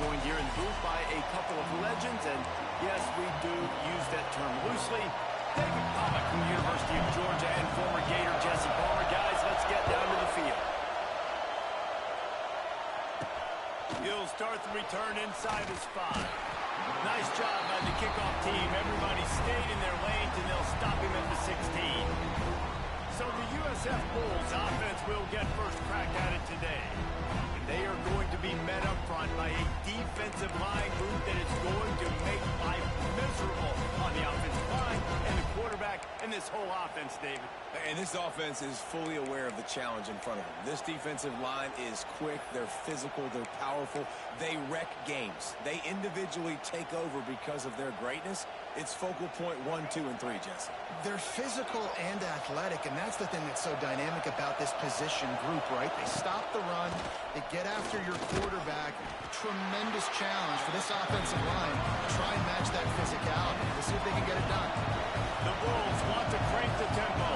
joined here in the booth by a couple of legends, and yes, we do use that term loosely. David Pollock from the University of Georgia and former Gator Jesse Palmer. Guys, let's get down to the field. He'll start the return inside his 5. Nice job by the kickoff team. Everybody stayed in their lanes, and they'll stop him at the 16. So the USF Bulls offense will get first crack at it today. And they are going to be met up front by a defensive line group that is going to make life miserable on the offensive line and the quarterback and this whole offense, David. And this offense is fully aware of the challenge in front of them. This defensive line is quick, they're physical, they're powerful, they wreck games. They individually take over because of their greatness. It's focal point 1, 2, and 3, Jesse. They're physical and athletic, and that's the thing that's so dynamic about this position group, right? They stop the run, they get after your quarterback. Tremendous challenge for this offensive line to try and match that physicality. We'll see if they can get it done. The Bulls want to crank the tempo.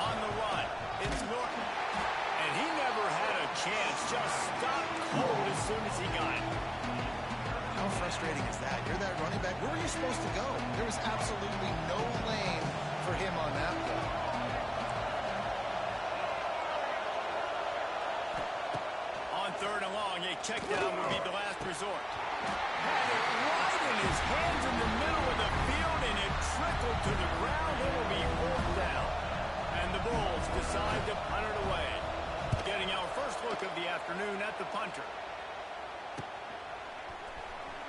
On the run, it's Norton. And he never had a chance, just stopped cold as soon as he got it. How frustrating is that? You're that running back. Where were you supposed to go? There was absolutely no lane for him on that play. On 3rd and long, a check down would be the last resort. Had it right in his hands in the middle of the field, and it trickled to the ground. It will be fourth down. And the Bulls decide to punt it away. Getting our first look of the afternoon at the punter.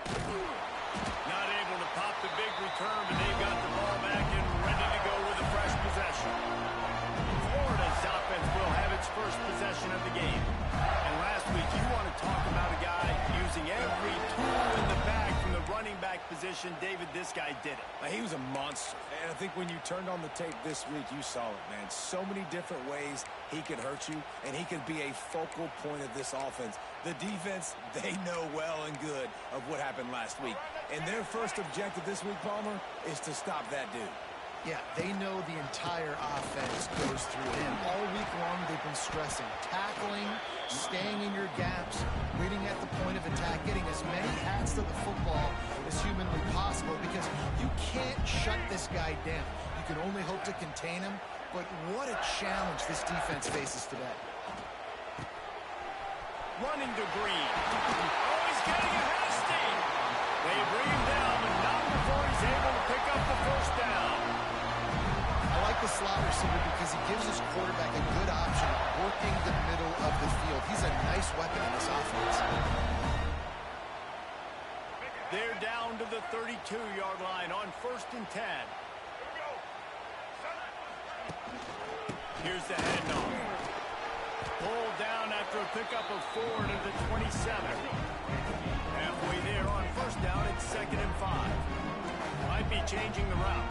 Not able to pop the big return, but they've got the ball back and ready to go with a fresh possession. Florida's offense will have its first possession of the game. And last week, you want to talk about a guy using every tool in the bag from the running back position. David, this guy did it. He was a monster. And I think when you turned on the tape this week, you saw it, man. So many different ways he could hurt you, and he could be a focal point of this offense. The defense, they know well and good of what happened last week. And their first objective this week, Palmer, is to stop that dude. Yeah, they know the entire offense goes through him. All week long, they've been stressing tackling, staying in your gaps, waiting at the point of attack, getting as many hats to the football as humanly possible, because you can't shut this guy down. You can only hope to contain him, but what a challenge this defense faces today. Running to Green. Oh, he's getting ahead of steam. They bring him down, but not before he's able to pick up the first down. I like the slot receiver because he gives his quarterback a good option working the middle of the field. He's a nice weapon in this offense. They're down to the 32-yard line on 1st and 10. Here's the handoff. Pulled down after a pickup of 4 to the 27. Halfway there on 1st down, it's 2nd and 5. Might be changing the route.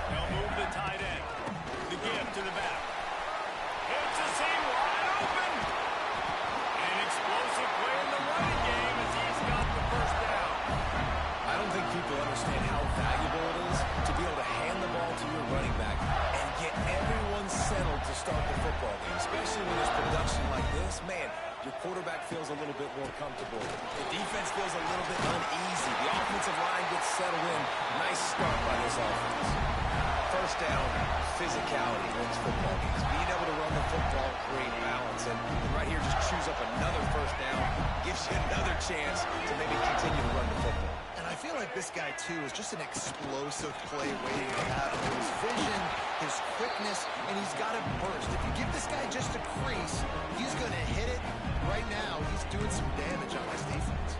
They'll move the tight end. The give to the back. It's a seam wide open. An explosive play in the running game as he's got the first down. I don't think people understand how valuable it is to be able to hand the ball to your running back and get everyone settled to start the football game, especially when there's production like this. Man, your quarterback feels a little bit more comfortable. The defense feels a little bit uneasy. The offensive line gets settled in. Nice start by this offense. First down, physicality wins football games. Being able to run the football, create balance, and right here just chews up another first down, gives you another chance to maybe continue to run the football. And I feel like this guy, too, is just an explosive play waiting to happen. His vision, his quickness, and he's got a burst. If you give this guy just a crease, he's going to hit it. Right now, he's doing some damage on this defense.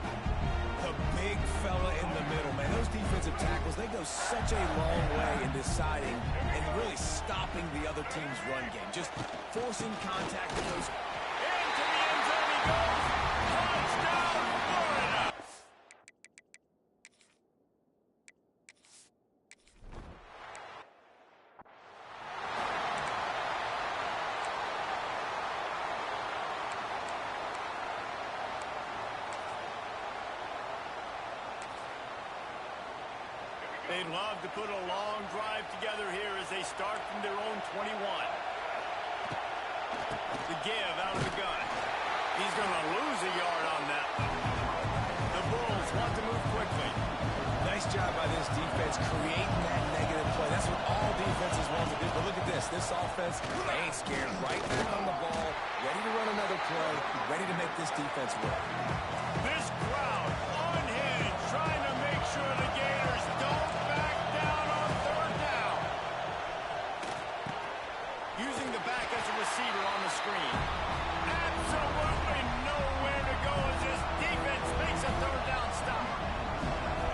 The big fella in the middle, man. Those defensive tackles, they go such a long way in deciding and really stopping the other team's run game. Just forcing contact with those. Into the end zone he goes. Touchdown, Florida. They'd love to put a long drive together here as they start from their own 21. The give out of the gun. He's going to lose a yard on that one. The Bulls want to move quickly. Nice job by this defense creating that negative play. That's what all defenses want to do. But look at this. This offense, they ain't scared. Right back on the ball, ready to run another play, ready to make this defense work. This crowd unhinged, trying to make sure the Gators don't back down on third down. Using the back as a receiver on the screen. Absolutely nowhere to go as this defense makes a third down stop.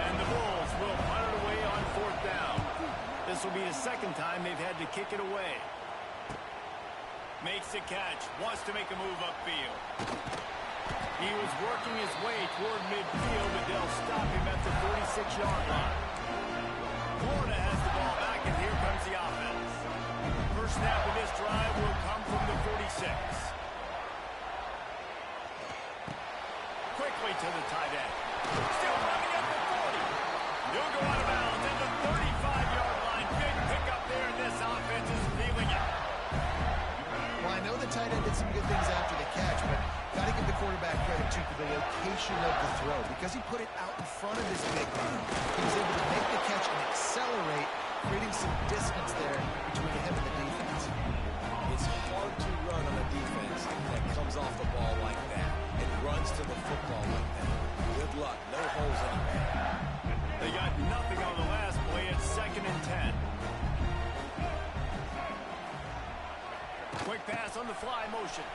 And the Bulls will punt it away on fourth down. This will be the second time they've had to kick it away. Makes the catch, wants to make a move upfield. He was working his way toward midfield, but they'll stop him at the 46-yard line. Florida has the ball back, and here comes the offense. First snap of this drive will come from the 46. Quickly to the tight end. Still running at the 40. He'll go out of bounds at the 35-yard line. Big pickup there, and this offense is feeling it. Well, I know the tight end did some good things after the catch, but got to give the quarterback credit, too, for the location of the throw. Because he put it out in front of his big man, he was able to make the catch and accelerate, creating some distance there between him and the defense. It's hard to run on a defense that comes off the ball like that and runs to the football like that. Good luck. No holes anywhere. They got nothing on the last play. It's 2nd and 10. Quick pass on the fly motion.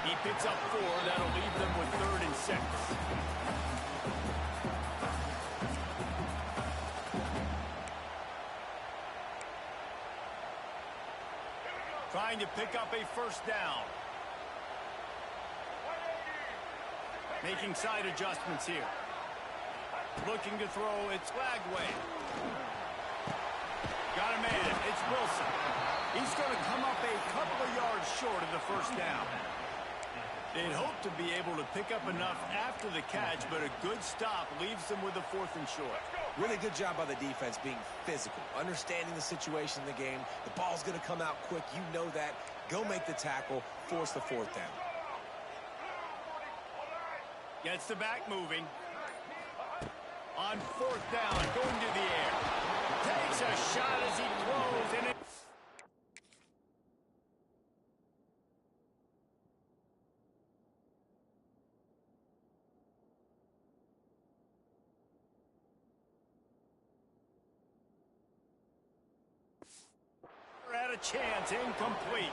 He picks up 4. That'll leave them with 3rd and 6. Trying to pick up a first down. Making side adjustments here. Looking to throw. It's Flagway. Got a man. It's Wilson. He's going to come up a couple of yards short of the first down. They'd hope to be able to pick up enough after the catch, but a good stop leaves them with a 4th and short. Really good job by the defense being physical, understanding the situation in the game. The ball's going to come out quick. You know that. Go make the tackle, force the 4th down. Gets the back moving. On 4th down, going to the air. Takes a shot as he throws, and it... had a chance, incomplete.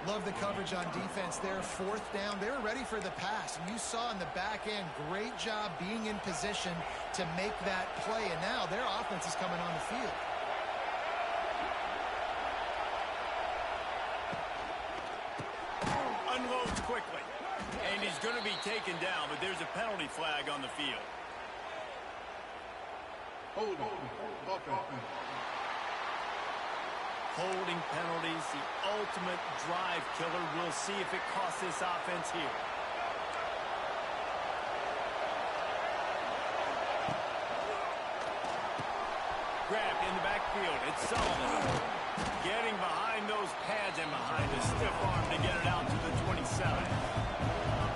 Love the coverage on defense there. 4th down. They were ready for the pass. And you saw in the back end, great job being in position to make that play. And now their offense is coming on the field. Unloads quickly. And he's going to be taken down, but there's a penalty flag on the field. Holding penalties, the ultimate drive killer. We'll see if it costs this offense here. Grabbed in the backfield. It's Sullivan. Getting behind those pads and behind the stiff arm to get it out to the 27.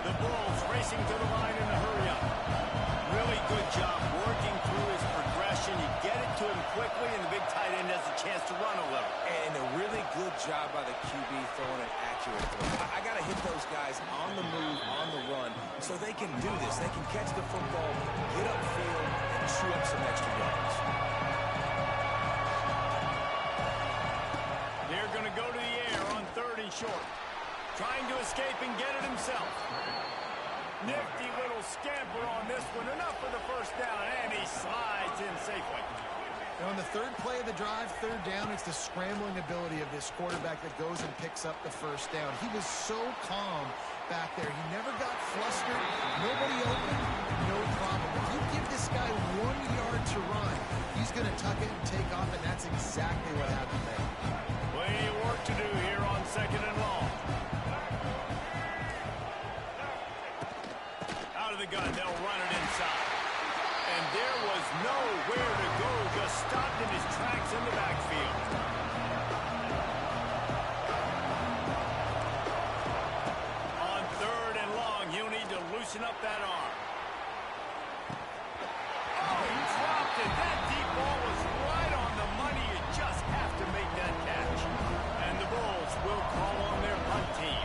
The Bulls racing to the line in a hurry-up. Really good job working through his progression. You get it to him quickly, and the big tight end has a chance to run a little. And a really good job by the QB throwing an accurate throw. I got to hit those guys on the move, on the run, so they can do this. They can catch the football, get upfield, and chew up some extra yards. They're going to go to the air on 3rd and short. Trying to escape and get it himself. Nifty little scamper on this one. Enough for the first down, and he slides in safely. And on the 3rd play of the drive, 3rd down, it's the scrambling ability of this quarterback that goes and picks up the first down. He was so calm back there. He never got flustered. Nobody open, no problem. If you give this guy 1 yard to run, he's going to tuck it and take off, and that's exactly what happened there. Plenty of work to do here on 2nd and long. Out of the gun, they'll run it inside. And there was nowhere to go, just stopped in his tracks in the backfield. loosen up that arm. Oh, he dropped it. That deep ball was right on the money. You just have to make that catch. And the Bulls will call on their punt team.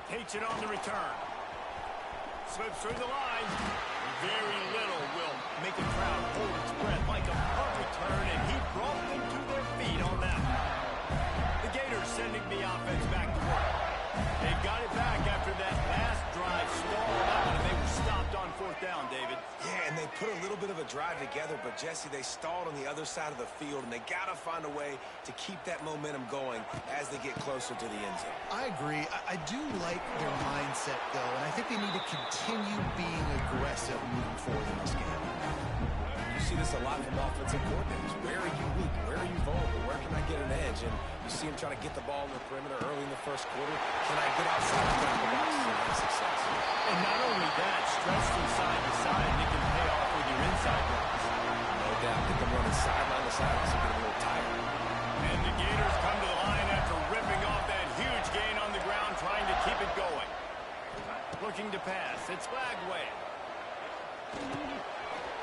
Takes it on the return. Slips through the line. Very little will make a crowd hold its breath like a punt return, and he brought them to their feet on that one. The Gators sending the offense back to work. They got it back after that last drive stalled out, and they were stopped on fourth down, David. Yeah, and they put a little bit of a drive together, but, Jesse, they stalled on the other side of the field, and they got to find a way to keep that momentum going as they get closer to the end zone. I agree. I do like their mindset, though, and I think they need to continue being aggressive moving forward in this game. You see this a lot from offensive coordinators. Where are you weak? Where are you vulnerable? Where can I get an edge? And you see him trying to get the ball in the perimeter early in the first quarter. Can I get outside the box and have success? And not only that, stretch from side to side, and it can pay off with your inside runs. No doubt. Get them running sideline to sideline so you get a little tired. And the Gators come to the line after ripping off that huge gain on the ground, trying to keep it going. Looking to pass. It's Flagway.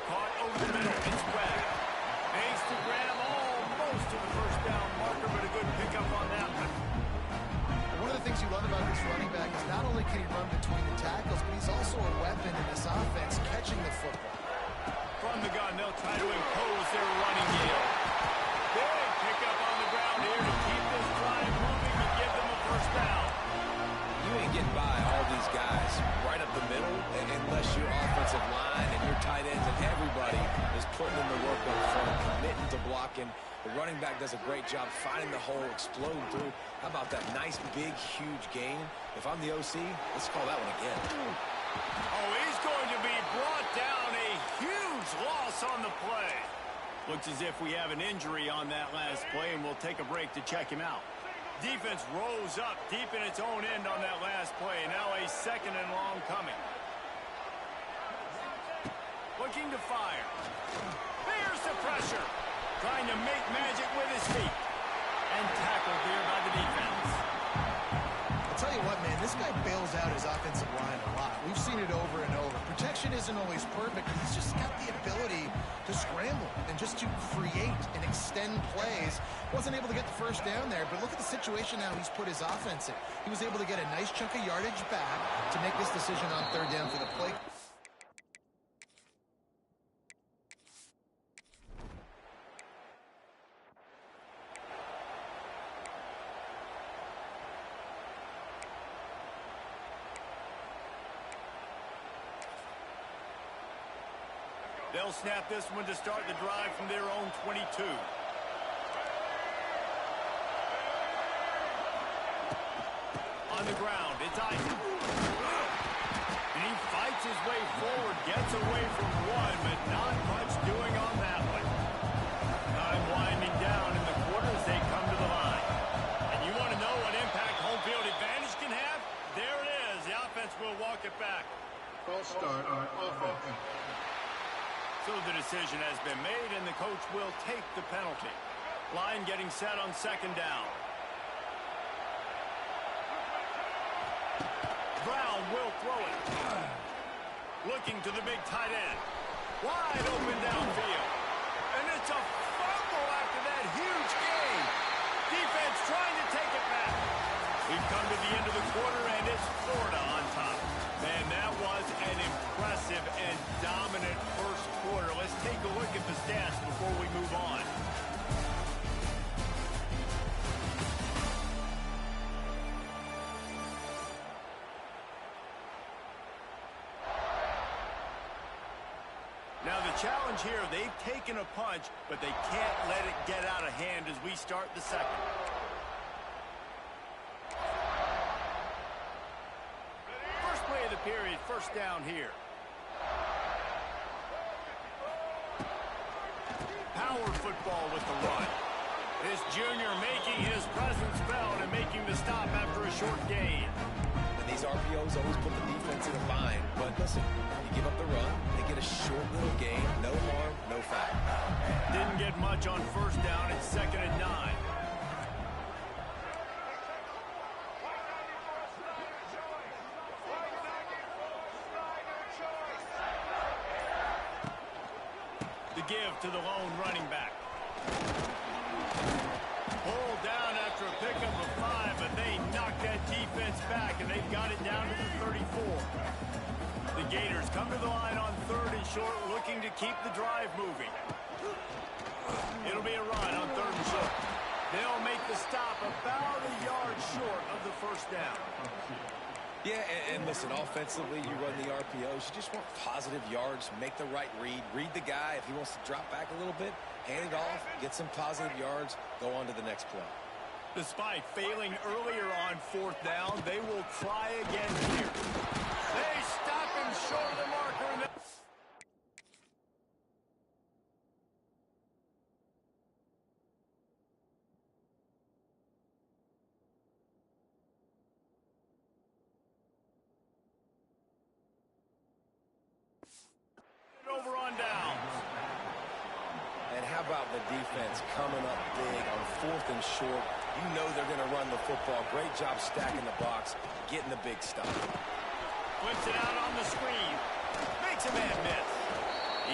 Caught over the middle. It's Webb. Makes to grab almost to the first down marker, but a good pickup on that one. One of the things you love about this running back is not only can he run between the tackles, but he's also a weapon in this offense, catching the football. From the gun, they'll try to impose their running game. Big pickup on the ground here to keep this drive moving and give them a first down. You ain't getting by all these guys right up the middle unless your offensive line and your tight ends and everybody is putting in the work up front, committing to blocking. The running back does a great job finding the hole, exploding through. How about that nice, big, huge gain? If I'm the OC, let's call that one again. Oh, he's going to be brought down. A huge loss on the play. Looks as if we have an injury on that last play, and we'll take a break to check him out. Defense rose up deep in its own end on that last play. Now a second and long coming. Looking to fire. There's the pressure. Trying to make magic with his feet. And tackled there by the defense. I'll tell you what, man, this guy bails out his offensive line a lot. We've seen it over and over. Protection isn't always perfect, but he's just got the ability to scramble and just to create and extend plays. Wasn't able to get the first down there, but look at the situation now he's put his offense in. He was able to get a nice chunk of yardage back to make this decision on third down for the play. They'll snap this one to start the drive from their own 22. On the ground, it's Isaac. And he fights his way forward, gets away from one, but not much doing on that one. Time winding down in the quarter as they come to the line. And you want to know what impact home field advantage can have? There it is. The offense will walk it back. False start on offense. So the decision has been made, and the coach will take the penalty. Line getting set on second down. Brown will throw it. Looking to the big tight end. Wide open downfield. And it's a fumble after that huge gain. Defense trying to take it back. We've come to the end of the quarter, and it's Florida on top. Man, that was an impressive and dominant first quarter. Let's take a look at the stats before we move on. Now the challenge here, they've taken a punch, but they can't let it get out of hand as we start the second. First play of the period, first down here. Power football with the run. This junior making his presence felt and making the stop after a short gain. And these RPOs always put the defense in a bind. But listen, you give up the run, they get a short little gain, no harm, no foul. Didn't get much on first down. It's 2nd and 9. The give to the lone running back. Pulled down after a pickup of 5, but they knocked that defense back, and they've got it down to the 34. The Gators come to the line on 3rd and short, looking to keep the drive moving. It'll be a run on 3rd and short. They'll make the stop about a yard short of the first down. Yeah, and listen, offensively, you run the RPOs. You just want positive yards, make the right read the guy. If he wants to drop back a little bit, hand it off, get some positive yards, go on to the next play. Despite failing earlier on 4th down, they will try again here. They stop him short of the marker. Over on downs. And how about the defense coming up big on 4th and short? You know they're going to run the football. Great job stacking the box, getting the big stop. Flips it out on the screen. Makes a man miss.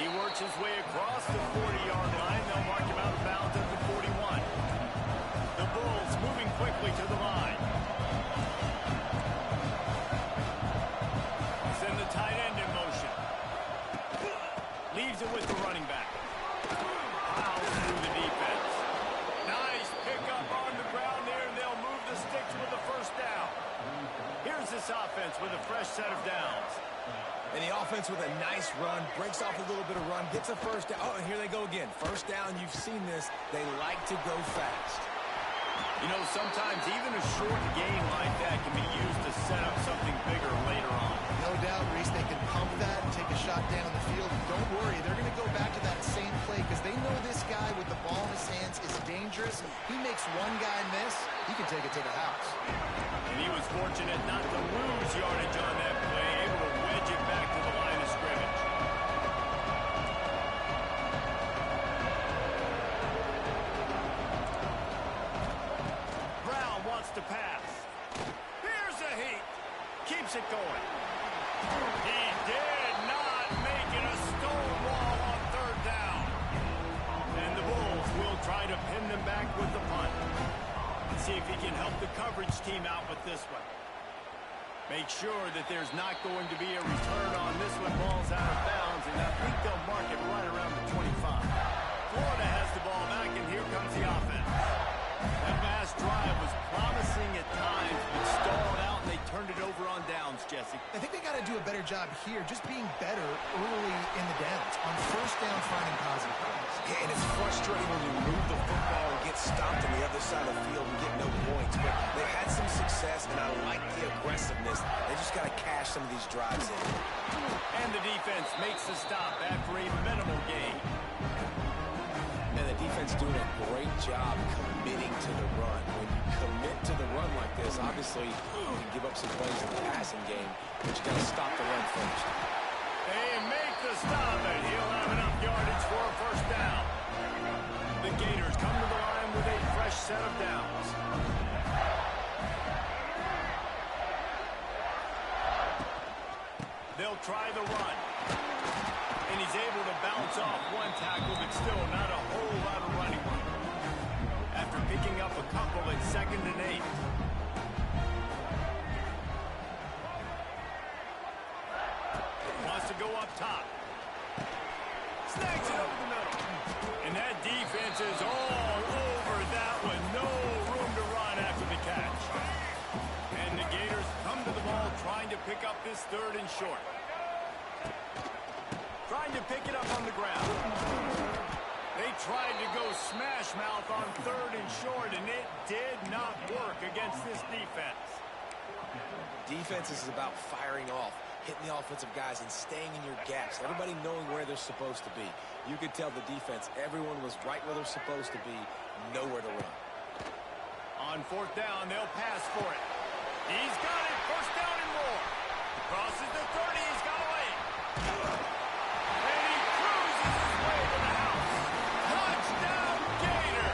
He works his way across the 40-yard line. They'll mark him out of bounds at the 41. The Bulls moving quickly to the line. Send the tight end in motion. Leaves it with the running back. Plows through the defense. Nice pickup on the ground there, and they'll move the sticks with the first down. Here's this offense with a fresh set of downs. And the offense with a nice run, breaks off a little bit of run, gets a first down. Oh, and here they go again. First down, you've seen this. They like to go fast. You know, sometimes even a short gain like that can be used to set up something bigger later on. No doubt, Reese, they can pump that and take a shot down the field. Don't worry, they're going to go back to that same play because they know this guy with the ball in his hands is dangerous. He makes one guy miss, he can take it to the house. And he was fortunate not to lose yardage on that play, able to wedge it back to the line of scrimmage. Brown wants to pass. Here's a heat. Keeps it going. He did not make it a stonewall on 3rd down. And the Bulls will try to pin them back with the punt. Let's see if he can help the coverage team out with this one. Make sure that there's not going to be a return on this one. Ball's out of bounds, and I think they'll mark it right around the 25. Florida has the ball back, and here comes the offense. That last drive was promising at times, but stalled out, and they turned it over on downs, Jesse. I think they got to do a better job here, just being better early in the downs. On first down, finding positive plays. Yeah, and it's frustrating when you move the football and get stopped on the other side of the field and get no points. But they've had some success, and I like the aggressiveness. They just got to cash some of these drives in. And the defense makes the stop after a minimal gain. And the defense doing a great job committing to the run. When you commit to the run like this, obviously you can give up some plays in the passing game, but you got to stop the run first. They make the stop, and he'll have enough yardage for a first down. The Gators come to the line with a fresh set of downs. They'll try the run. And he's able to bounce off one tackle, but still not a whole lot of running room. After picking up a couple at 2nd and 8. Wants to go up top. Snags it over the middle. And that defense is all over that one. No room to run after the catch. And the Gators come to the ball trying to pick up this 3rd and short. Trying to pick it up on the ground. They tried to go smash mouth on 3rd and short, and it did not work against this defense. Defense is about firing off, hitting the offensive guys and staying in your gaps. Everybody knowing where they're supposed to be. You could tell the defense, everyone was right where they're supposed to be, nowhere to run. On 4th down, they'll pass for it. He's got it, first down and more. Crosses the 30, he's got away. And he cruises his way to the house. Touchdown, Gator!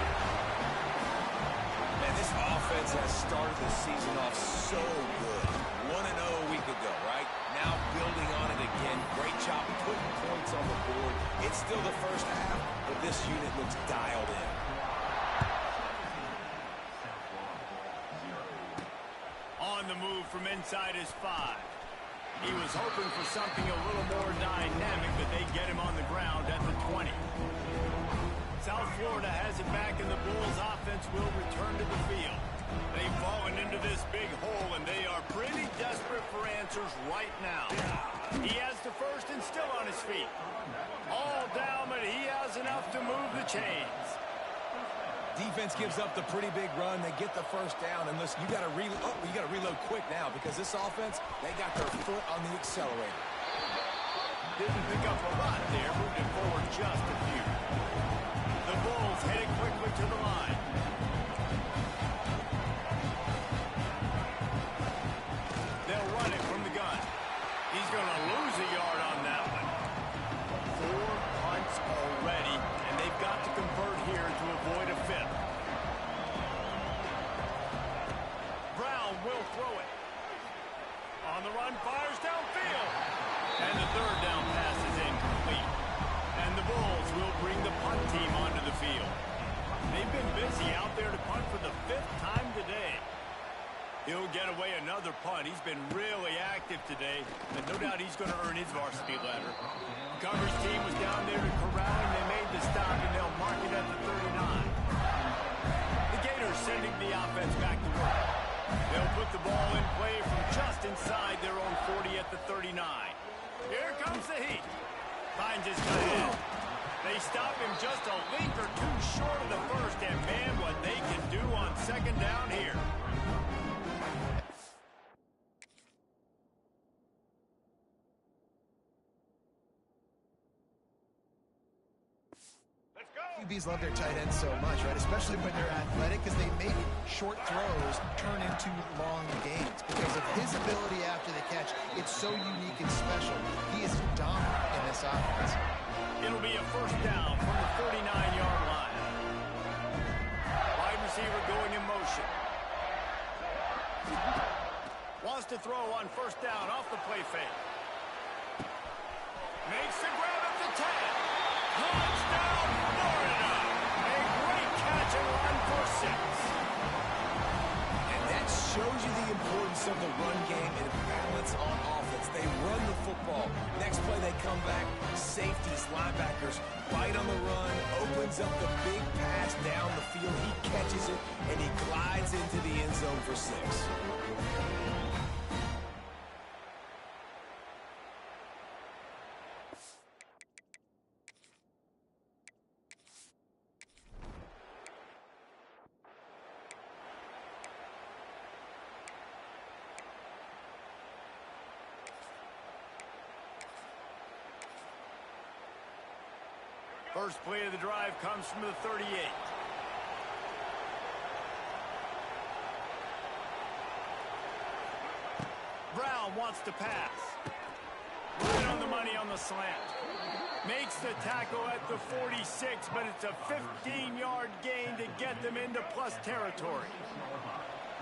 Man, this offense has started the season off so good. 1-0 a week ago, right? Now building on it again. Great job putting points on the board. It's still the first half. this unit looks dialed in. On the move from inside his 5. He was hoping for something a little more dynamic, but they get him on the ground at the 20. South Florida has it back, and the Bulls offense will return to the field. They've fallen into this big hole, and they are pretty desperate for answers right now. He has the first and still on his feet. All down, but he has enough to move the chains. Defense gives up the pretty big run. They get the first down, and listen, you got to reload quick now because this offense, they got their foot on the accelerator. Didn't pick up a lot there, moving forward just a few. The Bulls heading quickly to the line. They'll run it from the gun. He's going to lose a yard on that one. 4 punts already, and they've got to convert here to avoid a fifth. Brown will throw it. On the run, fires downfield. And the third down pass is incomplete. And the Bulls will bring the punt team onto the field. They've been busy out there to punt for the 5th time today. He'll get away another punt. He's been really active today, and no doubt he's going to earn his varsity letter. Coverage team was down there to corral him. They made the stop, and they'll mark it at the 39. The Gators sending the offense back to work. They'll put the ball in play from just inside their own 40 at the 39. Here comes the heat. Finds his tight end. They stop him just a length or two short of the first, and man, what they can do on second down here. QBs love their tight ends so much, right? Especially when they're athletic, because they make short throws turn into long gains. Because of his ability after the catch, it's so unique and special. He is dominant in this offense. It'll be a first down from the 49-yard line. Wide receiver going in motion. Wants to throw on first down off the play fake. Makes the grab at the 10. Touchdown, Florida! A great catch and run for 6. And that shows you the importance of the run game and balance on offense. They run the football. Next play, they come back. Safeties, linebackers, right on the run, opens up the big pass down the field. He catches it, and he glides into the end zone for 6. First play of the drive comes from the 38. Brown wants to pass. Right on the money on the slant. Makes the tackle at the 46, but it's a 15-yard gain to get them into plus territory.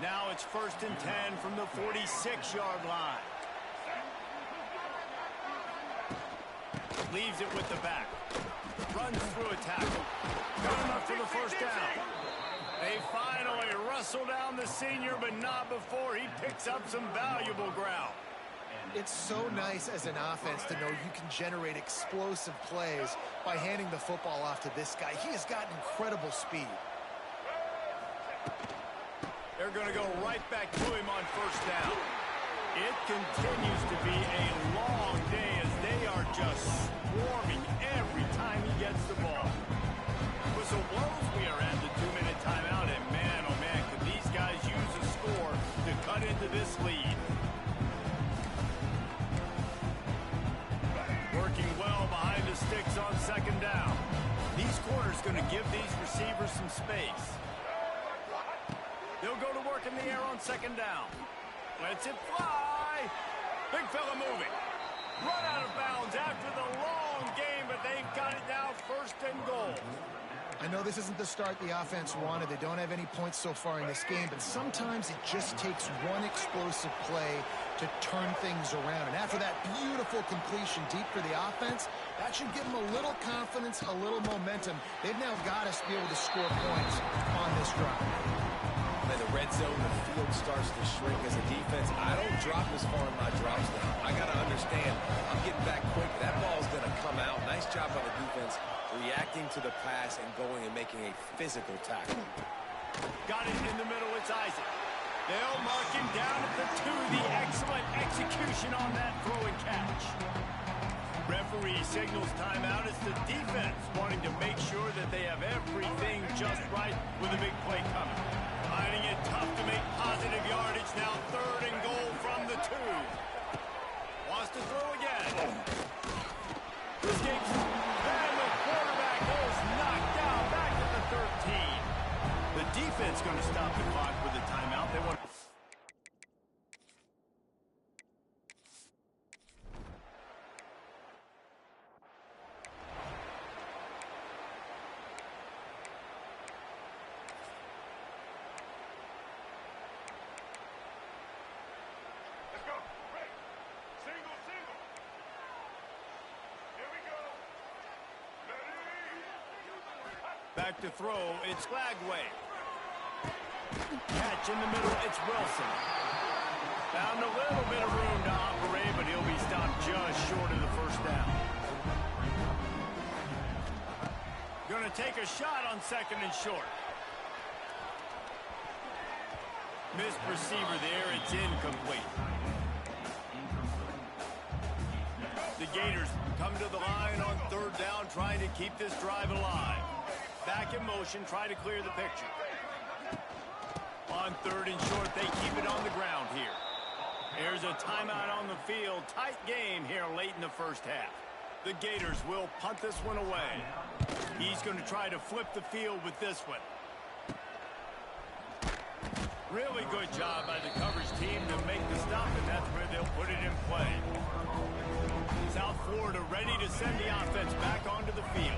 Now it's first and 10 from the 46-yard line. Leaves it with the back. Runs through a tackle. Got enough for the first down. They finally wrestle down the senior, but not before he picks up some valuable ground. It's so nice as an offense to know you can generate explosive plays by handing the football off to this guy. He has got incredible speed. They're going to go right back to him on first down. It continues to be a long day as they are just swarming every time he gets the ball. Whistle blows, we are at the 2-minute timeout, and man, oh man, could these guys use a score to cut into this lead. Working well behind the sticks on second down. These corners going to give these receivers some space. They'll go to work in the air on second down. Lets it fly. Big fella moving. Run out of bounds after the long game, but they've got it now first and goal. I know this isn't the start the offense wanted. They don't have any points so far in this game, but sometimes it just takes one explosive play to turn things around. And after that beautiful completion deep for the offense, that should give them a little confidence, a little momentum. They've now got us to be able to score points on this drive. Man, the red zone, the field starts to shrink as a defense. I don't drop as far in my drops now. I got to understand, I'm getting back quick. That ball's going to come out. Nice job by the defense reacting to the pass and going and making a physical tackle. Got it in the middle. It's Isaac. They'll mark him down at the 2. The excellent execution on that throw and catch. Referee signals timeout. It's the defense wanting to make sure that they have everything just right with a big play coming. Finding it tough to make positive yardage. Now 3rd and goal from the 2. Wants to throw again. Escapes. And the quarterback is knocked down back at the 13. The defense going to stop the clock with a timeout. They want. Back to throw, it's Glagway. Catch in the middle, it's Wilson. Found a little bit of room to operate, but he'll be stopped just short of the first down. Gonna take a shot on 2nd and short. Missed receiver there, it's incomplete. The Gators come to the line on 3rd down, trying to keep this drive alive. Back in motion, try to clear the picture. On 3rd and short, they keep it on the ground here. There's a timeout on the field. Tight game here late in the first half. The Gators will punt this one away. He's going to try to flip the field with this one. Really good job by the coverage team to make the stop, and that's where they'll put it in play. South Florida ready to send the offense back onto the field.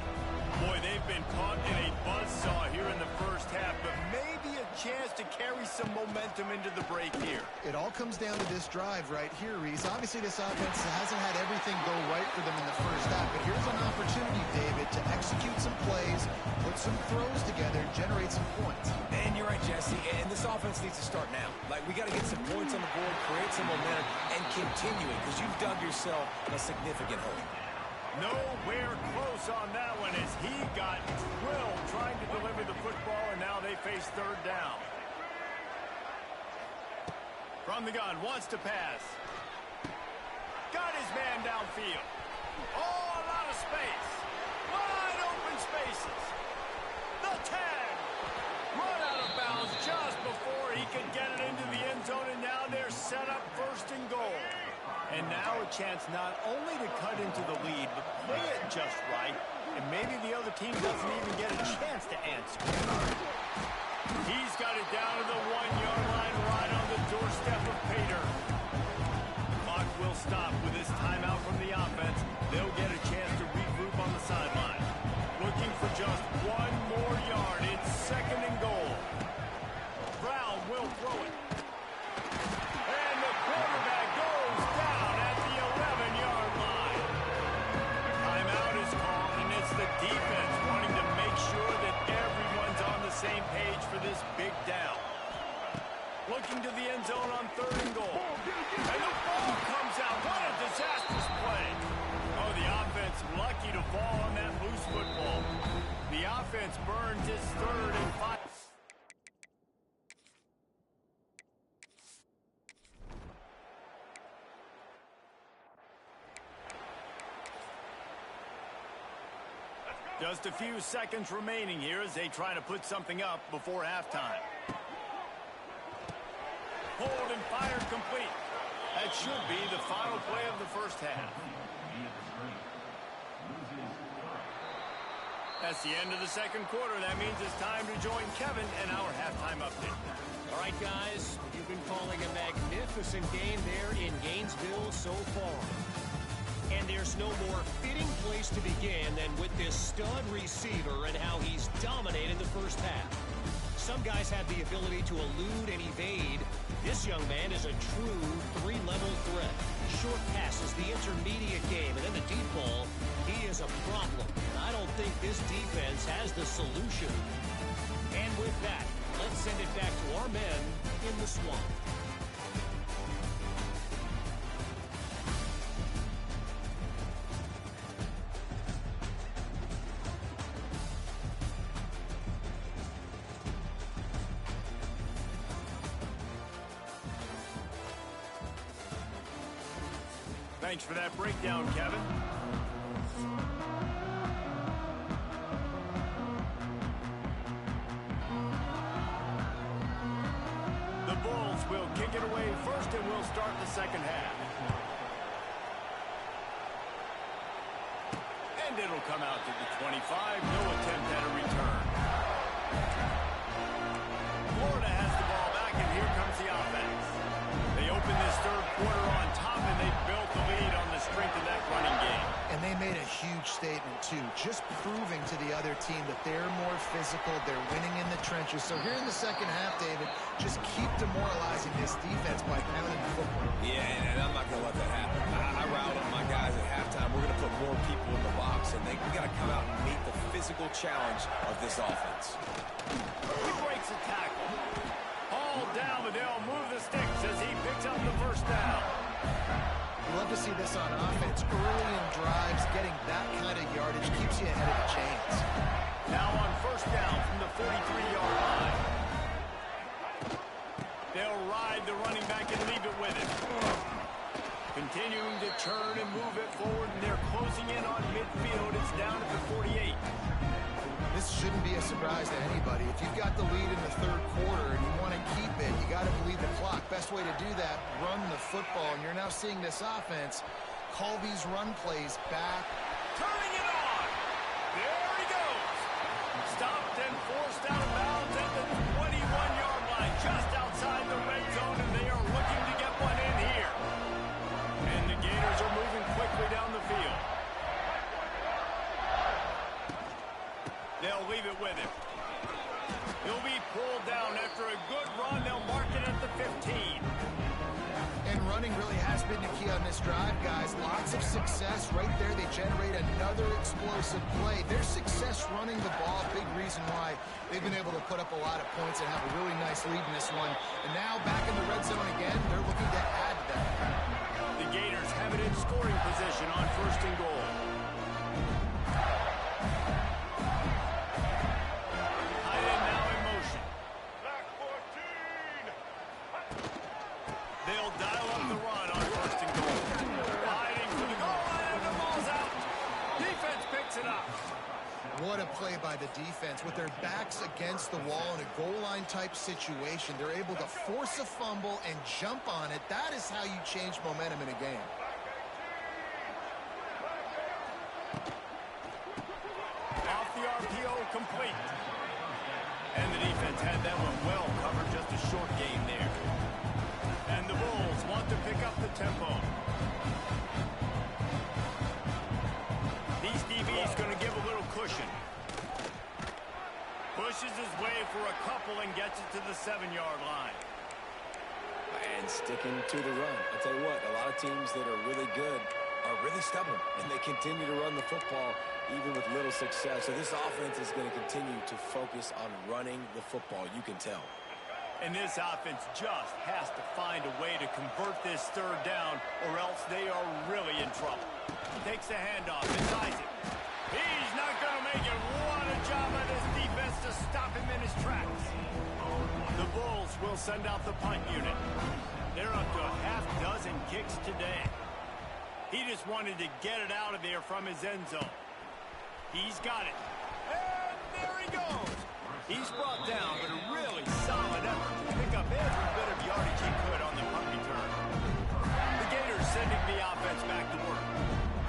Boy, they've been caught in a buzzsaw here in the first half, but maybe a chance to carry some momentum into the break here. It all comes down to this drive right here, Reese. Obviously, this offense hasn't had everything go right for them in the first half, but here's an opportunity, David, to execute some plays, put some throws together, and generate some points. And you're right, Jesse, and this offense needs to start now. Like, we got to get some points on the board, create some momentum, and continue it, because you've dug yourself a significant hole. Nowhere close on that one as he got drilled trying to deliver the football, and now they face 3rd down. From the gun, wants to pass. Got his man downfield. Oh, a lot of space. Wide open spaces. The tag. Run out of bounds just before he could get it into the end zone, and now they're set up 1st and goal. And now a chance not only to cut into the lead, but play it just right, and maybe the other team doesn't even get a chance to answer. He's got it down to the 1-yard line right on the doorstep of Pater. The clock will stop with this timeout from the offense. They'll get a chance to regroup on the sideline. Looking for just 1 more yard. It's 2nd and goal. Brown will throw it. And the quarterback goes down at the 11-yard line. The timeout is called, and it's the defense wanting to make sure that everyone's on the same page for this big down. Looking to the end zone on 3rd and goal. And the ball comes out. What a disastrous play. Oh, the offense lucky to fall on that loose football. The offense burns its 3rd and 5. Just a few seconds remaining here as they try to put something up before halftime. Hold and fire complete. That should be the final play of the first half. That's the end of the 2nd quarter. That means it's time to join Kevin and our halftime update. All right, guys, you've been calling a magnificent game there in Gainesville so far. And there's no more fitting place to begin than with this stud receiver and how he's dominated the first half. Some guys have the ability to elude and evade. This young man is a true three-level threat. Short passes, the intermediate game, and then the deep ball. He is a problem, and I don't think this defense has the solution. And with that, let's send it back to our men in the swamp. Thanks for that breakdown, Kevin. The Bulls will kick it away first, and we'll start the second half. And it'll come out to the 25. No attempt at a return. Florida has the ball back, and here comes the offense. They open this third quarter on top, and they built the lead on the strength of that running game. And they made a huge statement, too, just proving to the other team that they're more physical, they're winning in the trenches. So here in the second half, David, just keep demoralizing this defense by pounding the football. Yeah, and I'm not going to let that happen. I riled up my guys at halftime. We're going to put more people in the box, and we got to come out and meet the physical challenge of this offense. He breaks a tackle. All down, but they'll move the sticks as he picks up the first down. You love to see this on offense. Early in drives, getting that kind of yardage keeps you ahead of the chains. Now on first down from the 43-yard line. They'll ride the running back and leave it with him. Continuing to churn and move it forward, and they're closing in on midfield. It's down at the 48. This shouldn't be a surprise to anybody. If you've got the lead in the third quarter and you want to keep it, you got to bleed the clock. Best way to do that, run the football. And you're now seeing this offense call these run plays back. Turning it on. There he goes. Stopped and forced out of bounds at the 21-yard line, just outside the red zone, and they are looking to get one in here. And the Gators are moving quickly down the field. They'll leave it with him. He'll be pulled down after a good run. They'll mark it at the 15. And running really has been the key on this drive, guys. Lots of success right there. They generate another explosive play. Their success running the ball, big reason why they've been able to put up a lot of points and have a really nice lead in this one. And now back in the red zone again, they're looking to add to that. The Gators have it in scoring position on first and goal. What a play by the defense. With their backs against the wall in a goal line type situation, they're able to force a fumble and jump on it. That is how you change momentum in a game. Off the RPO, complete. And the defense had that one well covered, just a short game there. And the Bulls want to pick up the tempo. These DBs going to give a little cushion. Pushes his way for a couple and gets it to the 7-yard line. And sticking to the run. I tell you what, a lot of teams that are really good are really stubborn, and they continue to run the football even with little success. So this offense is going to continue to focus on running the football, you can tell. And this offense just has to find a way to convert this third down, or else they are really in trouble. Takes the handoff, decides it. He's not going to make it. What a job by this defense to stop him in his tracks. The Bulls will send out the punt unit. They're up to a half dozen kicks today. He just wanted to get it out of there from his end zone. He's got it. And there he goes. He's brought down, but a really solid effort to pick up every bit of yardage he could on the punt return. The Gators sending the offense back to work.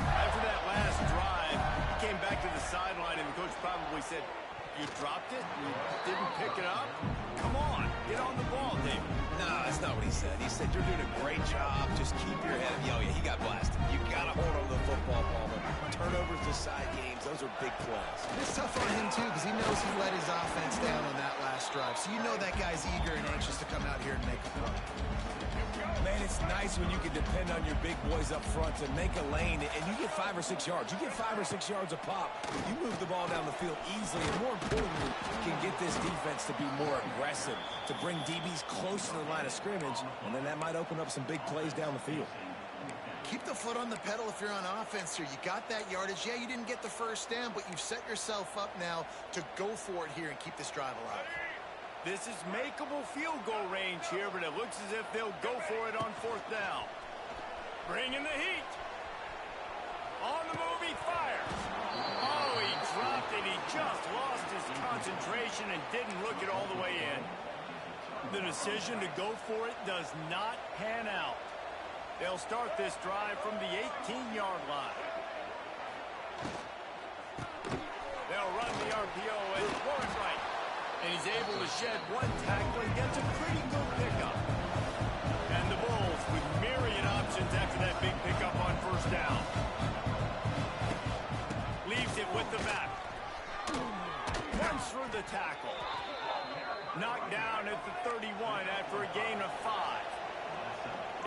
After that last drive, he came back to the sideline, and the coach probably said, "You dropped it? You didn't pick it up? Come on, get on the ball, David." No, that's not what he said. He said, "You're doing a great job. Just keep your head up." Oh, yeah, he got blasted. You got to hold on to the football. side games, those are big plays. It's tough on him, too, because he knows he let his offense down on that last drive. So you know that guy's eager and anxious to come out here and make a play. Man, it's nice when you can depend on your big boys up front to make a lane, and you get 5 or 6 yards. You get 5 or 6 yards a pop. You move the ball down the field easily, and more importantly, can get this defense to be more aggressive, to bring DBs close to the line of scrimmage, and then that might open up some big plays down the field. Keep the foot on the pedal if you're on offense here. You got that yardage. Yeah, you didn't get the first down, but you've set yourself up now to go for it here and keep this drive alive. This is makeable field goal range here, but it looks as if they'll go for it on 4th down. Bringing the heat. On the move, he fires. Oh, he dropped it. He just lost his concentration and didn't look it all the way in. The decision to go for it does not pan out. They'll start this drive from the 18-yard line. They'll run the RPO and throw it right. And he's able to shed one tackle and gets a pretty good pickup. And the Bulls with myriad options after that big pickup on 1st down. Leaves it with the back. Runs through the tackle. Knocked down at the 31 after a gain of 5.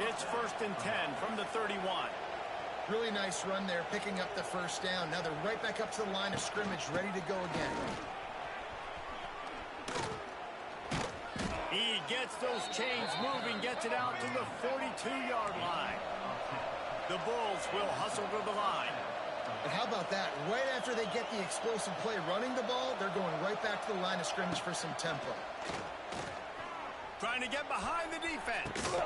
It's 1st and 10 from the 31. Really nice run there, picking up the first down. Now they're right back up to the line of scrimmage, ready to go again. He gets those chains moving, gets it out to the 42-yard line. The Bulls will hustle to the line. And how about that? Right after they get the explosive play running the ball, they're going right back to the line of scrimmage for some tempo. Trying to get behind the defense.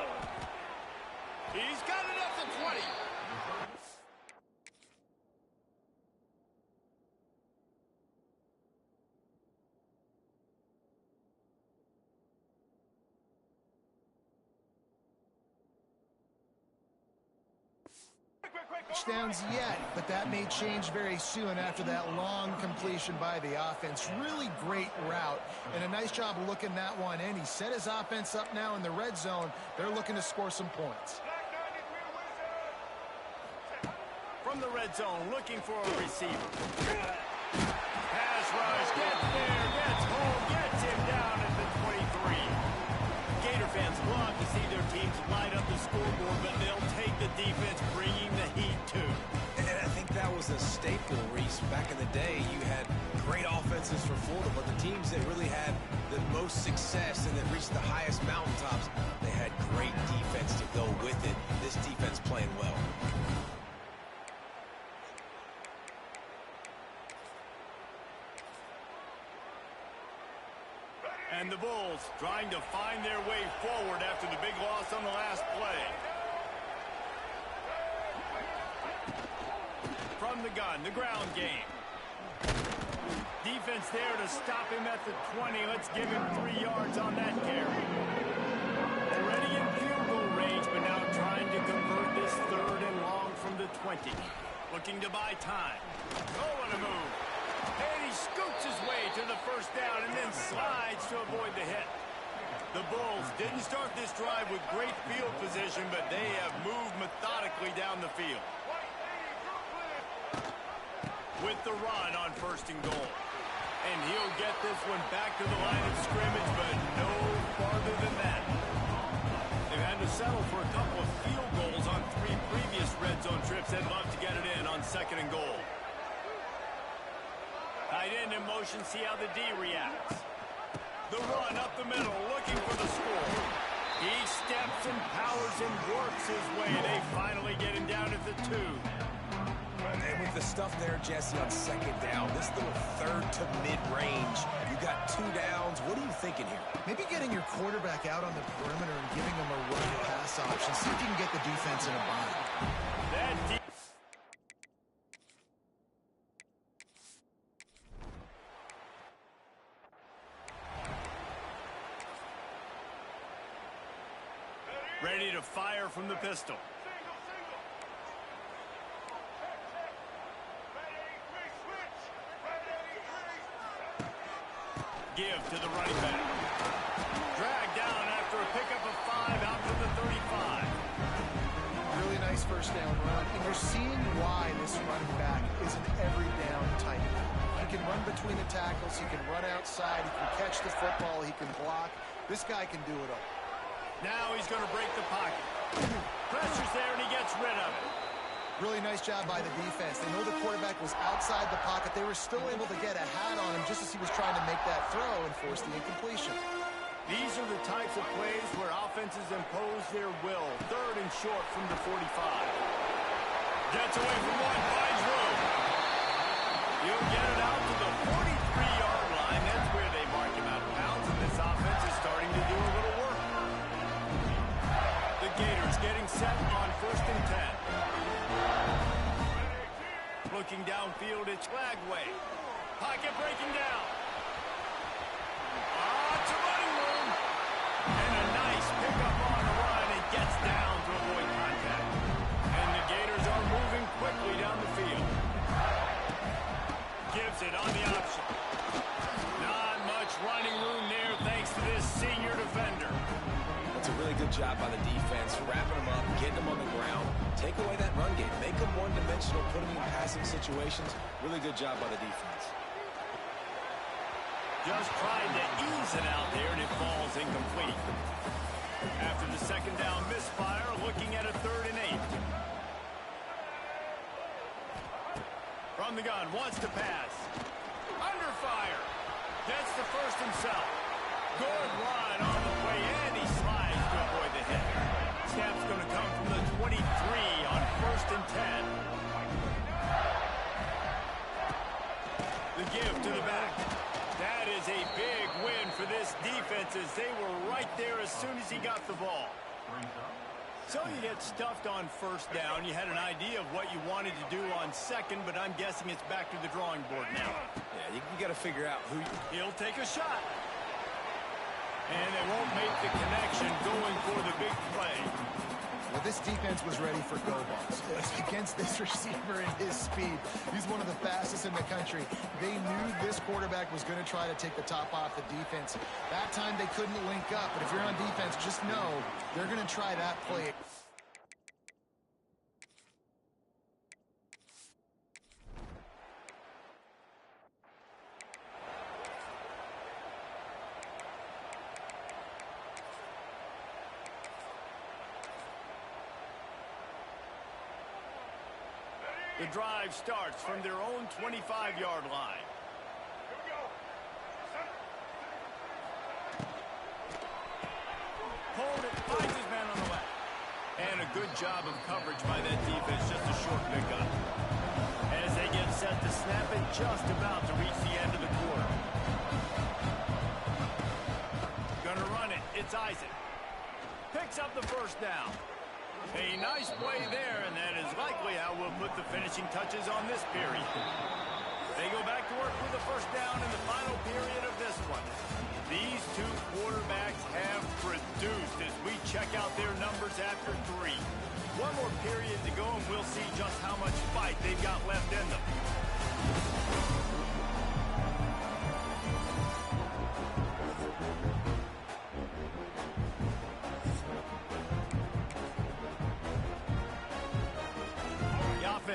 He's got it at the 20. Touchdowns yet, but that may change very soon after that long completion by the offense. Really great route, and a nice job of looking that one in. He set his offense up now in the red zone. They're looking to score some points. From the red zone, looking for a receiver. Pass rush, gets there, gets home, gets him down at the 23. Gator fans love to see their teams light up the scoreboard, but they'll take the defense, bringing the heat too. And I think that was a staple, Reese. Back in the day, you had great offenses for Florida, but the teams that really had the most success and that reached the highest mountaintops, they had great defense to go with it. This defense playing well. And the Bulls trying to find their way forward after the big loss on the last play. From the gun, the ground game. Defense there to stop him at the 20. Let's give him 3 yards on that carry. Already in field goal range, but now trying to convert this 3rd and long from the 20. Looking to buy time. Oh, what a move. And he scoots his way to the 1st down and then slides to avoid the hit. The Bulls didn't start this drive with great field position, but they have moved methodically down the field. With the run on 1st and goal. And he'll get this one back to the line of scrimmage, but no farther than that. They've had to settle for a couple of field goals on 3 previous red zone trips. They'd love to get it in on 2nd and goal. Tight end in motion, see how the D reacts. The run up the middle, looking for the score. He steps and powers and works his way. They finally get him down at the 2. And with the stuff there, Jesse, on 2nd down, this little 3rd to mid-range, you got 2 downs. What are you thinking here? Maybe getting your quarterback out on the perimeter and giving him a run pass option. See if you can get the defense in a bind. That ready to fire from the pistol. Give to the running back. Dragged down after a pickup of 5 out to the 35. Really nice 1st down run. And you're seeing why this running back is an every down type. He can run between the tackles, he can run outside, he can catch the football, he can block. This guy can do it all. Now he's going to break the pocket. Pressure's there, and he gets rid of it. Really nice job by the defense. They know the quarterback was outside the pocket. They were still able to get a hat on him just as he was trying to make that throw and force the incompletion. These are the types of plays where offenses impose their will. 3rd and short from the 45. Gets away from one, finds room. He'll get it out to the 43-yard line. That's where they mark him out of bounds, and this offense is starting to do a little work. The Gators getting set on 1st and 10. Looking downfield, it's Lagway. Pocket breaking down. To running room. And a nice pickup on the run. It gets down to avoid contact. And the Gators are moving quickly down the field. Gives it on the option. Not much running room there thanks to this senior defender. That's a really good job by the defense, wrapping them up, getting them on the ground, take away that run game, make them one-dimensional, put them in passing situations. Really good job by the defense. Just trying to ease it out there, and it falls incomplete. After the 2nd down misfire, looking at a 3rd and 8. From the gun, wants to pass. Under fire. Gets the first himself. Good run on the play, and he slides to avoid the hit. Snap's going to come from the 23 on 1st and 10. The give to the back. That is a big win for this defense as they were right there as soon as he got the ball. So you get stuffed on 1st down. You had an idea of what you wanted to do on 2nd, but I'm guessing it's back to the drawing board now. Yeah, you got to figure out who He'll take a shot. And they won't make the connection going for the big play. Well, this defense was ready for go balls. Against this receiver and his speed, he's one of the fastest in the country. They knew this quarterback was going to try to take the top off the defense. That time they couldn't link up, but if you're on defense, just know they're going to try that play. The drive starts from their own 25-yard line. Hold it, finds his man on the left. And a good job of coverage by that defense, just a short pickup. As they get set to snap it, just about to reach the end of the quarter. Gonna run it, it's Isaac. Picks up the 1st down. A nice play there, and that is likely how we'll put the finishing touches on this period. They go back to work with the 1st down in the final period of this one. These two quarterbacks have produced as we check out their numbers after 3. One more period to go, and we'll see just how much fight they've got left in them.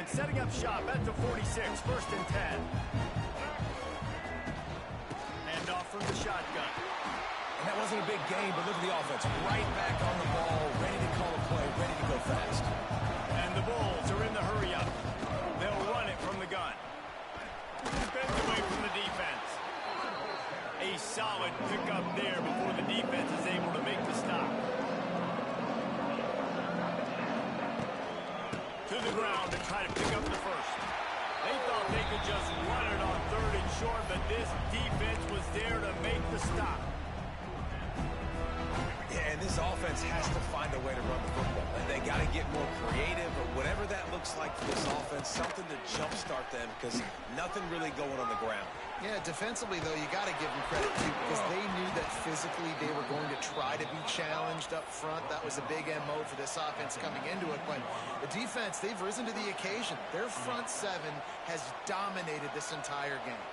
Setting up shop at the 46, 1st and 10. And off from the shotgun. And that wasn't a big gain, but look at the offense. Right back on the ball, ready to call a play, ready to go fast. And the Bulls are in the hurry-up. They'll run it from the gun. Bends away from the defense. A solid pickup there before the defense is able to make the stop. To the ground to try to pick up the 1st. They thought they could just run it on 3rd and short, but this defense was there to make the stop. Yeah, and this offense has to find a way to run the football. And they got to get more creative, or whatever that looks like for this offense, something to jumpstart them, because nothing really going on the ground. Yeah, defensively, though, you got to give them credit, too, because they knew that physically they were going to try to be challenged up front. That was a big MO for this offense coming into it. But the defense, they've risen to the occasion. Their front 7 has dominated this entire game.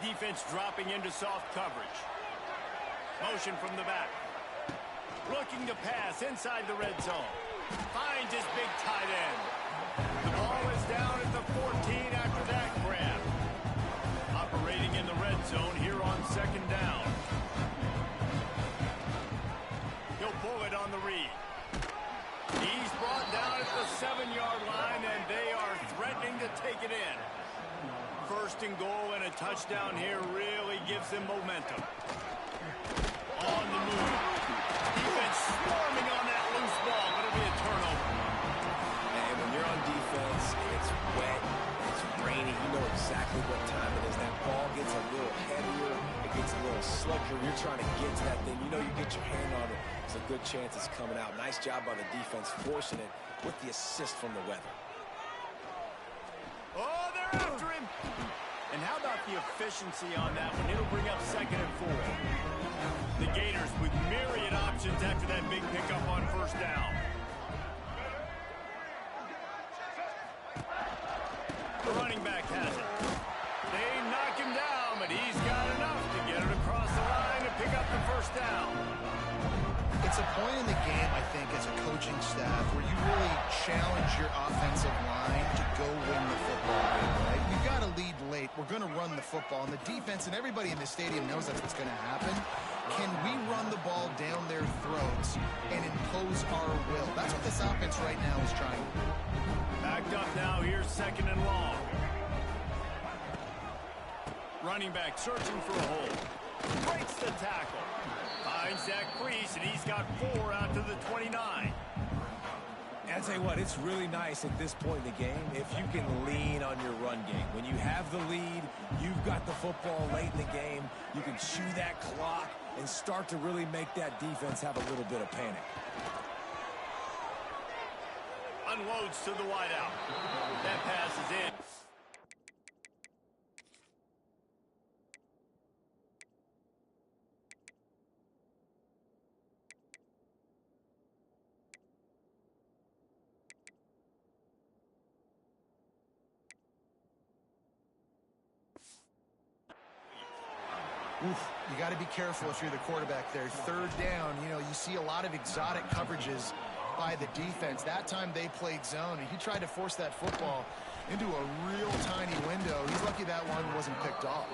Defense dropping into soft coverage. Motion from the back. Looking to pass inside the red zone. Finds his big tight end. threatening to take it in. First and goal and a touchdown here really gives them momentum. On the move. Defense swarming on that loose ball. It'll be a turnover. And when you're on defense, it's wet, it's rainy, you know exactly what time it is. That ball gets a little heavier, it gets a little slicker. You're trying to get to that thing. You know you get your hand on it. It's a good chance it's coming out. Nice job by the defense forcing it with the assist from the weather. Oh, they're after him. And how about the efficiency on that one? It'll bring up 2nd and 4. The Gators with myriad options after that big pickup on first down. The running back has it. They knock him down, but he's got enough to get it across the line and pick up the first down. It's a point in the game, I think, as a coaching staff where you really challenge your offensive line to go win the football game, right? We've got to lead late. We're going to run the football. And the defense and everybody in the stadium knows that's what's going to happen. Can we run the ball down their throats and impose our will? That's what this offense right now is trying to do. Backed up now. Here's 2nd and long. Running back searching for a hole. Breaks the tackle. Finds that crease, and he's got 4 out to the 29. And I'll tell you what, it's really nice at this point in the game if you can lean on your run game. When you have the lead, you've got the football late in the game, you can chew that clock and start to really make that defense have a little bit of panic. Unloads to the wideout. That pass is in. You got to be careful if you're the quarterback there. 3rd down, you know, you see a lot of exotic coverages by the defense. That time they played zone, and he tried to force that football into a real tiny window. He's lucky that one wasn't picked off.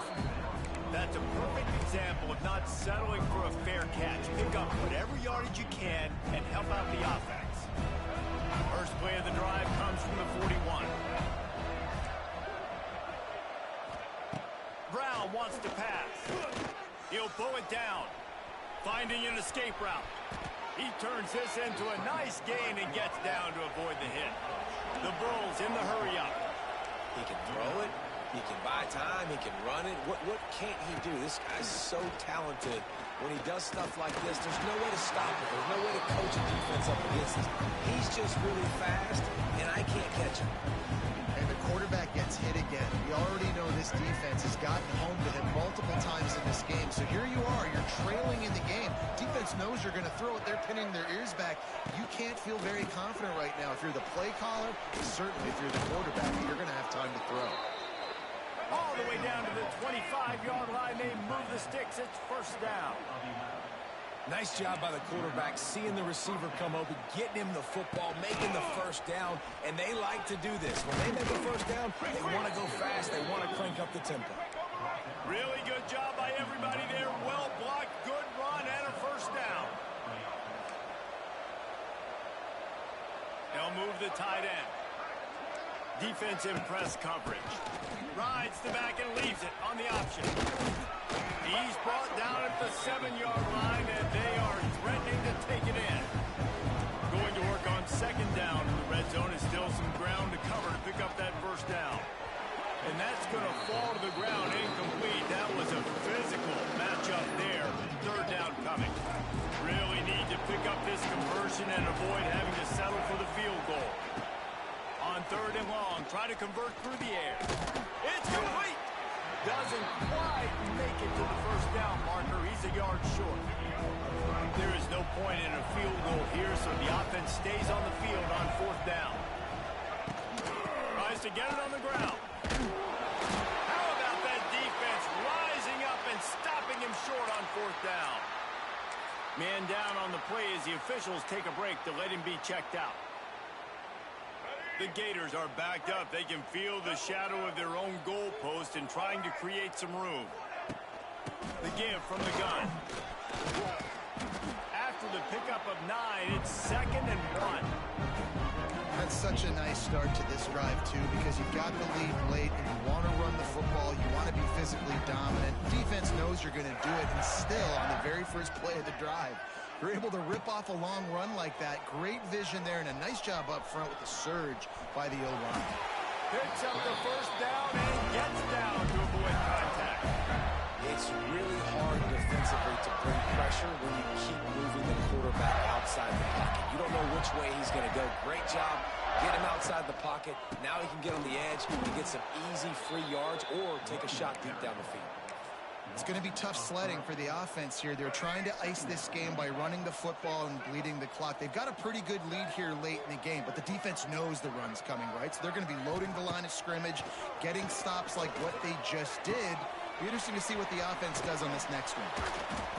That's a perfect example of not settling for a fair catch. Pick up whatever yardage you can and help out the offense. First play of the drive comes from the 41. Brown wants to pass. He'll pull it down. Finding an escape route. He turns this into a nice gain and gets down to avoid the hit. The Bulls in the hurry up. He can throw it. He can buy time. He can run it. What can't he do? This guy's so talented. When he does stuff like this, there's no way to stop it. There's no way to coach a defense up against this. He's just really fast, and I can't catch him. And the quarterback gets hit again. We already know this defense has gotten home to him multiple times in this game. So here you are. You're trailing in the game. Defense knows you're going to throw it. They're pinning their ears back. You can't feel very confident right now. If you're the play caller, certainly if you're the quarterback, you're going to have time to throw. All the way down to the 25-yard line. They move the sticks. It's first down. Nice job by the quarterback, seeing the receiver come open, getting him the football, making the first down, and they like to do this. When they make a first down, they want to go fast. They want to crank up the tempo. Really good job by everybody there. Well blocked, good run, and a first down. They'll move the tight end. Defense in press coverage. Rides the back and leaves it on the option. He's brought down at the 7-yard line, and they are threatening to take it in. Going to work on 2nd down. The red zone is still some ground to cover to pick up that first down. And that's going to fall to the ground incomplete. That was a physical matchup there. 3rd down coming. Really need to pick up this conversion and avoid having to settle for the field goal. On 3rd and long, try to convert through the air. It's complete. Doesn't quite make it to the first down marker. He's a yard short. There is no point in a field goal here, so the offense stays on the field on 4th down. Tries to get it on the ground. How about that defense rising up and stopping him short on 4th down? Man down on the play as the officials take a break to let him be checked out. The Gators are backed up. They can feel the shadow of their own goalpost and trying to create some room. The give from the gun. After the pickup of 9, it's 2nd and 1. That That's such a nice start to this drive, too, because you've got the lead late and you want to run the football. You want to be physically dominant. Defense knows you're going to do it, and still, on the very first play of the drive, you're able to rip off a long run like that. Great vision there, and a nice job up front with the surge by the O-line. Picks up the first down and gets down to avoid contact. It's really hard defensively to bring pressure when you keep moving the quarterback outside the pocket. You don't know which way he's going to go. Great job. Get him outside the pocket. Now he can get on the edge and get some easy free yards or take a shot deep down the field. It's going to be tough sledding for the offense here. They're trying to ice this game by running the football and bleeding the clock. They've got a pretty good lead here late in the game, but the defense knows the run's coming, right? So they're going to be loading the line of scrimmage, getting stops like what they just did. Be interesting to see what the offense does on this next one.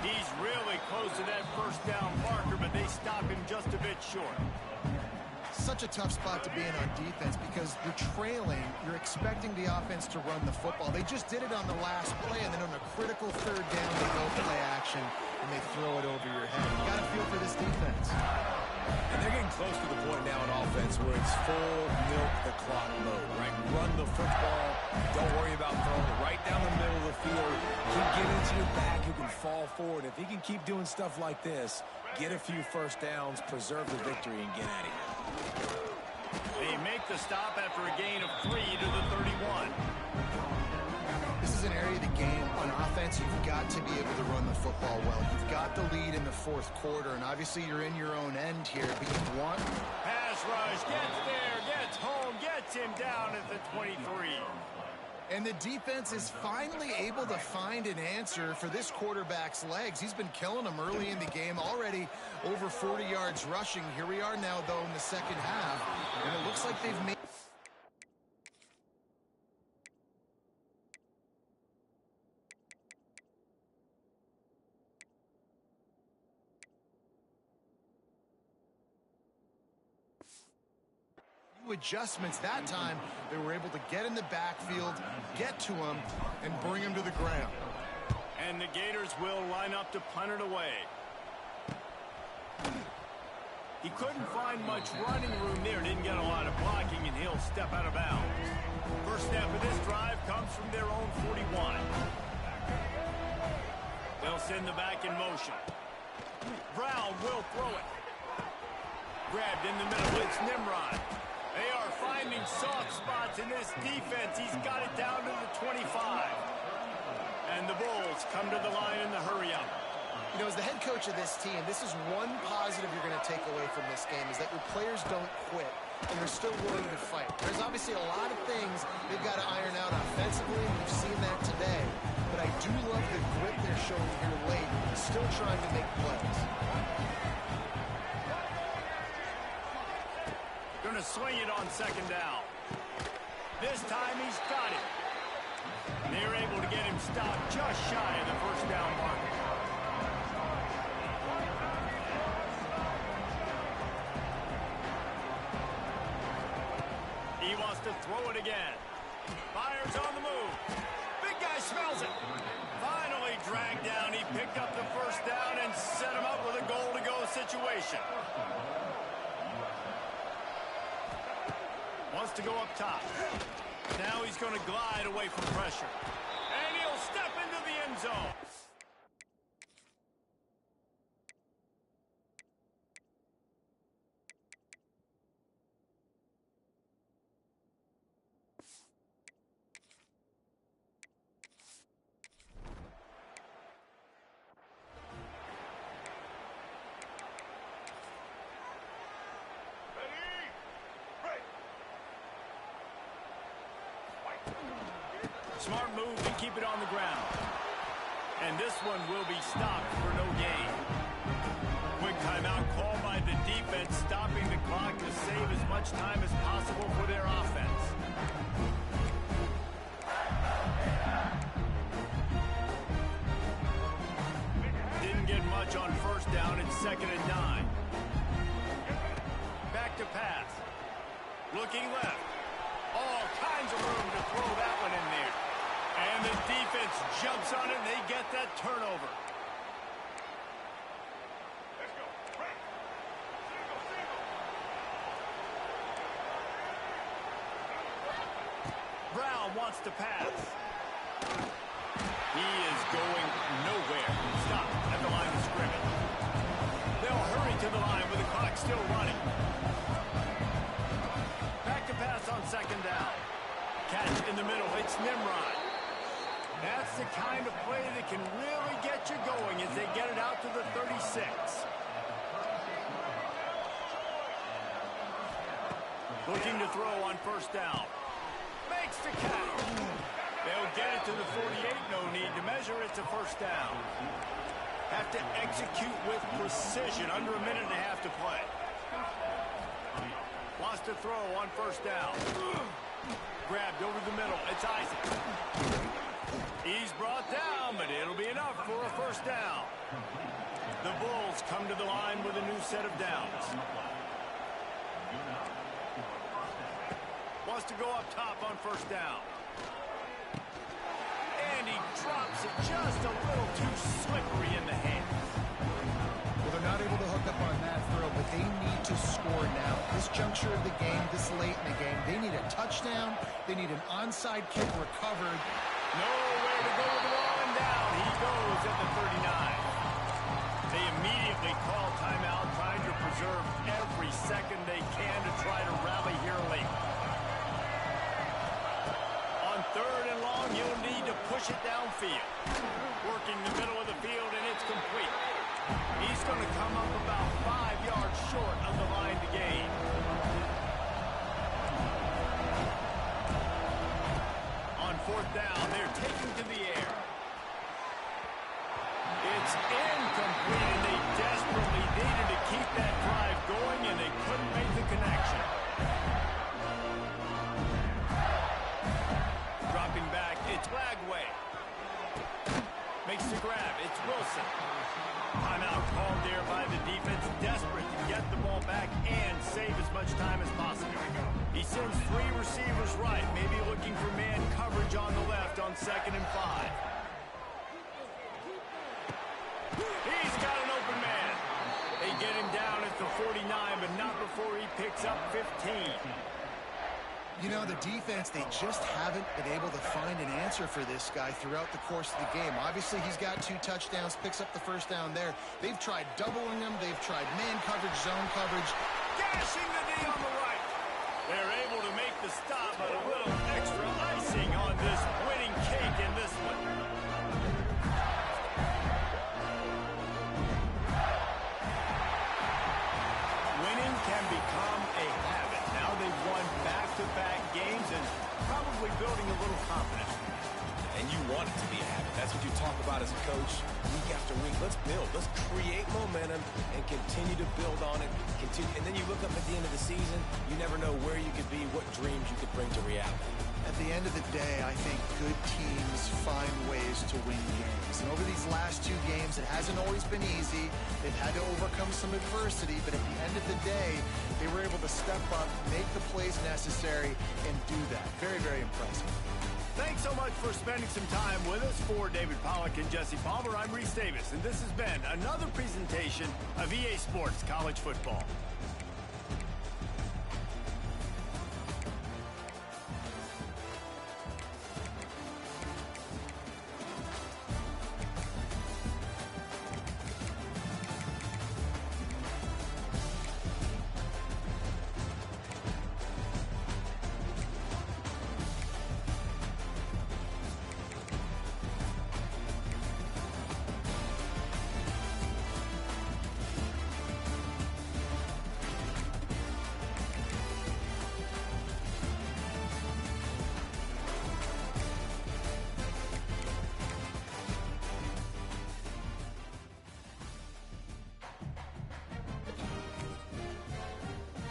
He's really close to that first down marker, but they stop him just a bit short. Such a tough spot to be in on defense because you're trailing. You're expecting the offense to run the football. They just did it on the last play, and then on a critical third down, they go play action, and they throw it over your head. You got to feel for this defense. And they're getting close to the point now in offense where it's full milk the clock mode, right? Run the football. Don't worry about throwing it right down the middle of the field. Keep getting it to your back. You can fall forward. If he can keep doing stuff like this, get a few first downs, preserve the victory, and get out of here. They make the stop after a gain of 3 to the 31. This is an area of the game on offense you've got to be able to run the football well. You've got the lead in the fourth quarter, and obviously you're in your own end here, but you want... Pass rush, gets there, gets home, gets him down at the 23. And the defense is finally able to find an answer for this quarterback's legs. He's been killing them early in the game, already over 40 yards rushing. Here we are now, though, in the second half, and it looks like they've made... adjustments. That time they were able to get in the backfield, get to him, and bring him to the ground. And the Gators will line up to punt it away. He couldn't find much running room there, didn't get a lot of blocking, and he'll step out of bounds. First snap of this drive comes from their own 41. They'll send the back in motion. Brown will throw it. Grabbed in the middle, it's Nimrod. They are finding soft spots in this defense. He's got it down to the 25. And the Bulls come to the line in the hurry-up. You know, as the head coach of this team, this is one positive you're going to take away from this game, is that your players don't quit, and they're still willing to fight. There's obviously a lot of things they've got to iron out offensively, and we've seen that today. But I do love the grit they're showing here late, still trying to make plays. Going to swing it on second down. This time he's got it. They're able to get him stopped just shy of the first down marker. He wants to throw it again. Fires on the move. Big guy smells it. Finally dragged down. He picked up the first down and set him up with a goal-to-go situation. Wants to go up top. Now he's going to glide away from pressure. And he'll step into the end zone. Smart move to keep it on the ground. And this one will be stopped for no gain. Quick timeout called by the defense, stopping the clock to save as much time as possible for their offense. Didn't get much on first down. It's 2nd and 9. Back to pass. Looking left. All kinds of room to throw that one in there. And the defense jumps on it, and they get that turnover. Brown wants to pass. He is going nowhere. Stop at the line of scrimmage. They'll hurry to the line with the clock still running. Back to pass on second down. Catch in the middle. It's Nimrod. That's the kind of play that can really get you going as they get it out to the 36. Looking to throw on first down. Makes the catch. They'll get it to the 48. No need to measure. It's a first down. Have to execute with precision. Under a minute and a half to play. Wants to throw on first down. Grabbed over the middle. It's Isaac. He's brought down, but it'll be enough for a first down. The Bulls come to the line with a new set of downs. Wants to go up top on first down. And he drops it just a little too slippery in the hands. Well, they're not able to hook up on that throw, but they need to score now. This juncture of the game, this late in the game, they need a touchdown. They need an onside kick recovered. Nowhere to go with the ball and down. He goes at the 39. They immediately call timeout, trying to preserve every second they can to try to rally here late. On third and long, you'll need to push it downfield. Working the middle of the field, and it's complete. He's going to come up about 5 yards short of the line to gain. On fourth down, they're taking to the air. It's incomplete, and they desperately needed to keep that drive going, and they couldn't make the connection. Dropping back, it's Lagway. Makes the grab, it's Wilson. Timeout called there by the defense, desperate to get the ball back and save as much time as possible. He sends 3 receivers right, maybe looking for man coverage on the left on 2nd and 5. He's got an open man. They get him down at the 49, but not before he picks up 15. You know, the defense, they just haven't been able to find an answer for this guy throughout the course of the game. Obviously, he's got 2 touchdowns, picks up the first down there. They've tried doubling him. They've tried man coverage, zone coverage. Gashing the knee on the right. They're able to make the stop, but a little extra icing on this winning cake in this one. Winning can become a habit. Now they've won back-to-back games and probably building a little confidence. And you want it to be a habit. That's what you talk about as a coach week after week. Let's build. Let's create momentum and continue to build on it. And then you look up at the end of the season, you never know where you could be, what dreams you could bring to reality. At the end of the day, I think good teams find ways to win games. And over these last 2 games, it hasn't always been easy. They've had to overcome some adversity, but at the end of the day, they were able to step up, make the plays necessary, and do that. Very, very impressive. Thanks so much for spending some time with us. For David Pollack and Jesse Palmer, I'm Reese Davis, and this has been another presentation of EA Sports College Football.